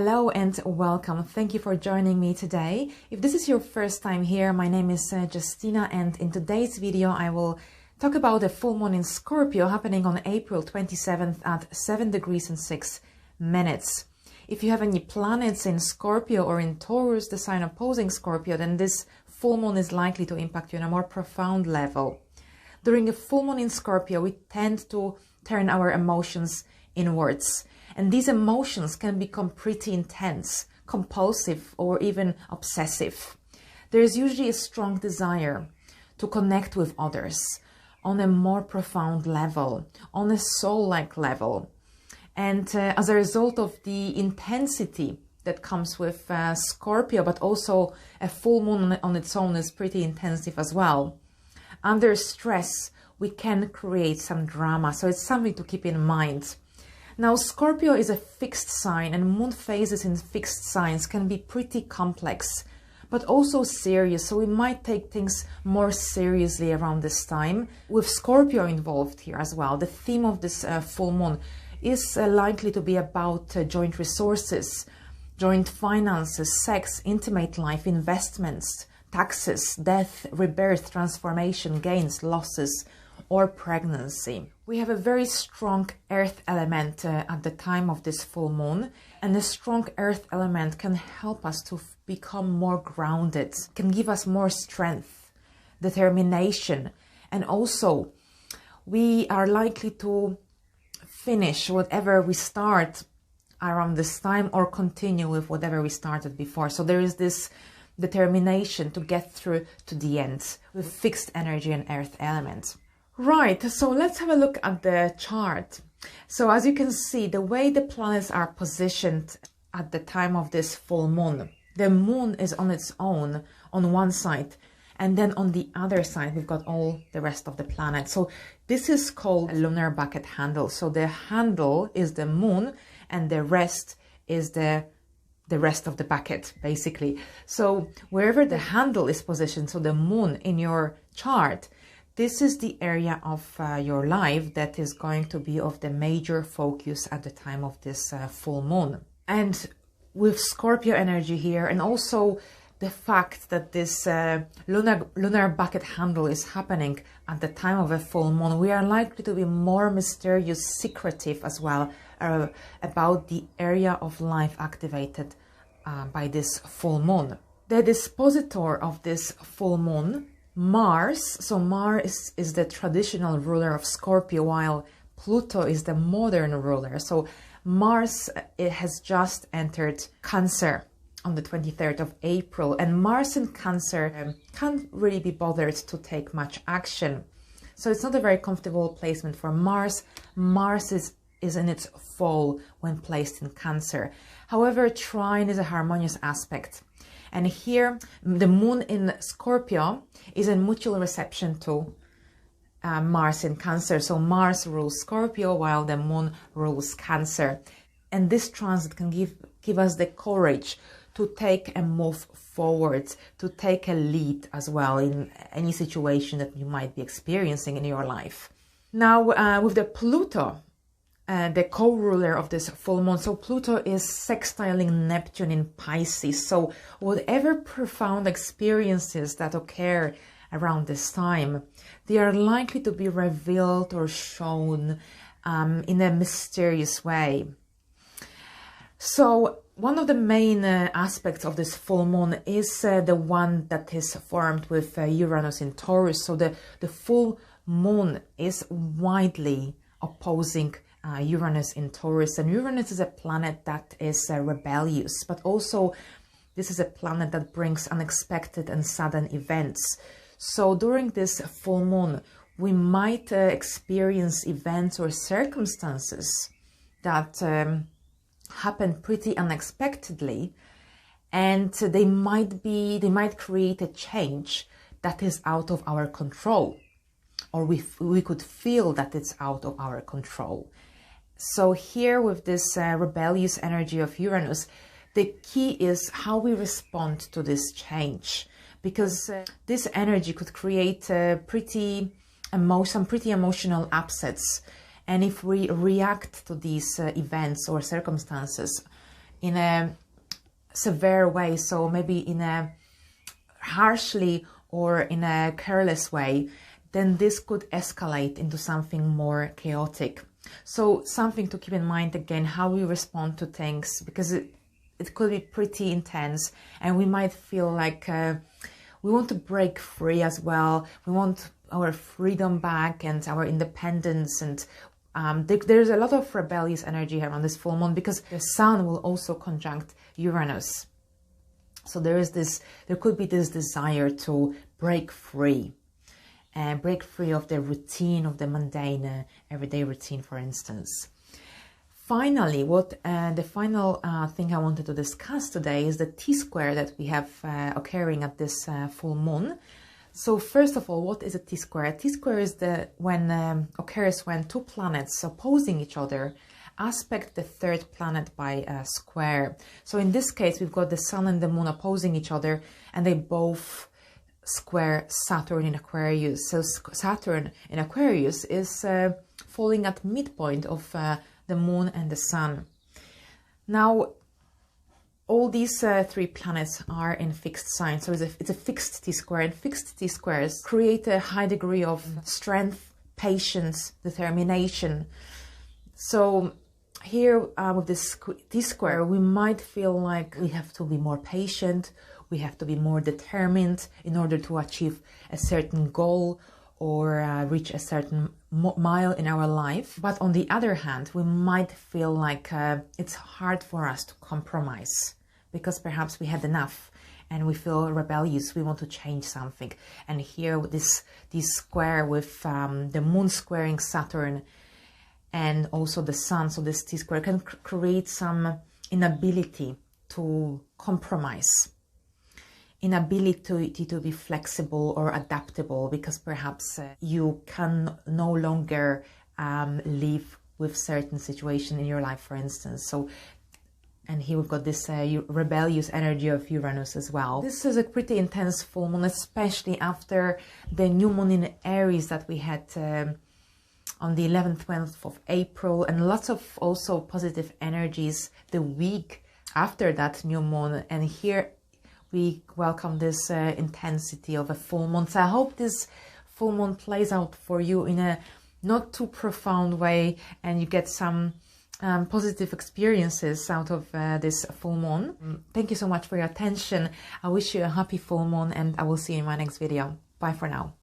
Hello and welcome. Thank you for joining me today. If this is your first time here, my name is Justina, and in today's video I will talk about the full moon in Scorpio happening on April 27th at 7 degrees and 6 minutes. If you have any planets in Scorpio or in Taurus, the sign opposing Scorpio, then this full moon is likely to impact you on a more profound level. During a full moon in Scorpio, we tend to turn our emotions inwards. And these emotions can become pretty intense, compulsive, or even obsessive. There is usually a strong desire to connect with others on a more profound level, on a soul-like level. And as a result of the intensity that comes with Scorpio, but also a full moon on its own is pretty intensive as well. Under stress, we can create some drama, so it's something to keep in mind. Now, Scorpio is a fixed sign, and moon phases in fixed signs can be pretty complex, but also serious. So we might take things more seriously around this time. With Scorpio involved here as well, the theme of this full moon is likely to be about joint resources, joint finances, sex, intimate life, investments, taxes, death, rebirth, transformation, gains, losses, or pregnancy. We have a very strong earth element at the time of this full moon, and the strong earth element can help us to become more grounded, can give us more strength, determination, and also we are likely to finish whatever we start around this time or continue with whatever we started before. So there is this determination to get through to the end with fixed energy and earth element. Right, so let's have a look at the chart. So as you can see, the way the planets are positioned at the time of this full moon, the moon is on its own on one side, and then on the other side we've got all the rest of the planets. So this is called a lunar bucket handle. So the handle is the moon and the rest is the rest of the bucket, basically. So wherever the handle is positioned, so the moon in your chart, this is the area of your life that is going to be of the major focus at the time of this full moon. And with Scorpio energy here, and also the fact that this lunar bucket handle is happening at the time of a full moon, we are likely to be more mysterious, secretive as well about the area of life activated by this full moon. The dispositor of this full moon, Mars, so Mars is the traditional ruler of Scorpio, while Pluto is the modern ruler. So Mars, it has just entered Cancer on the 23rd of April, and Mars in Cancer can't really be bothered to take much action. So it's not a very comfortable placement for Mars. Mars is in its fall when placed in Cancer. However, trine is a harmonious aspect. And here, the moon in Scorpio is in mutual reception to Mars in Cancer. So Mars rules Scorpio while the moon rules Cancer. And this transit can give us the courage to take a move forward, to take a lead as well in any situation that you might be experiencing in your life. Now, with the Pluto, the co-ruler of this full moon. So Pluto is sextiling Neptune in Pisces. So whatever profound experiences that occur around this time, they are likely to be revealed or shown in a mysterious way. So one of the main aspects of this full moon is the one that is formed with Uranus in Taurus. So the full moon is widely opposing Uranus in Taurus, and Uranus is a planet that is rebellious, but also this is a planet that brings unexpected and sudden events. So during this full moon, we might experience events or circumstances that happen pretty unexpectedly, and they might create a change that is out of our control, or we could feel that it's out of our control. So here with this rebellious energy of Uranus, the key is how we respond to this change, because this energy could create some pretty emotional upsets. And if we react to these events or circumstances in a severe way, so maybe in a harshly or in a careless way, then this could escalate into something more chaotic. So something to keep in mind again, how we respond to things, because it could be pretty intense, and we might feel like we want to break free as well. We want our freedom back and our independence, and there's a lot of rebellious energy around this full moon, because the Sun will also conjunct Uranus. So there could be this desire to break free of the routine, of the mundane, everyday routine, for instance. Finally, the final thing I wanted to discuss today is the Tsquare that we have occurring at this full moon. So first of all, what is a Tsquare? A Tsquare is occurs when two planets opposing each other aspect the third planet by a square. So in this case, we've got the Sun and the Moon opposing each other, and they both square Saturn in Aquarius. So Saturn in Aquarius is falling at midpoint of the Moon and the Sun. Now, all these three planets are in fixed signs, so it's a fixed Tsquare, and fixed Tsquares create a high degree of strength, patience, determination. So here with this Tsquare, we might feel like we have to be more patient, we have to be more determined in order to achieve a certain goal or reach a certain mile in our life. But on the other hand, we might feel like it's hard for us to compromise, because perhaps we had enough and we feel rebellious, we want to change something. And here with this square with the Moon squaring Saturn and also the Sun, so this Tsquare can create some inability to compromise, inability to be flexible or adaptable, because perhaps you can no longer live with certain situation in your life, for instance. So, and here we've got this rebellious energy of Uranus as well. This is a pretty intense full moon, especially after the new moon in Aries that we had on the 11th, 12th of April, and lots of also positive energies the week after that new moon. And here we welcome this intensity of a full moon. So I hope this full moon plays out for you in a not too profound way, and you get some positive experiences out of this full moon. Thank you so much for your attention. I wish you a happy full moon, and I will see you in my next video. Bye for now.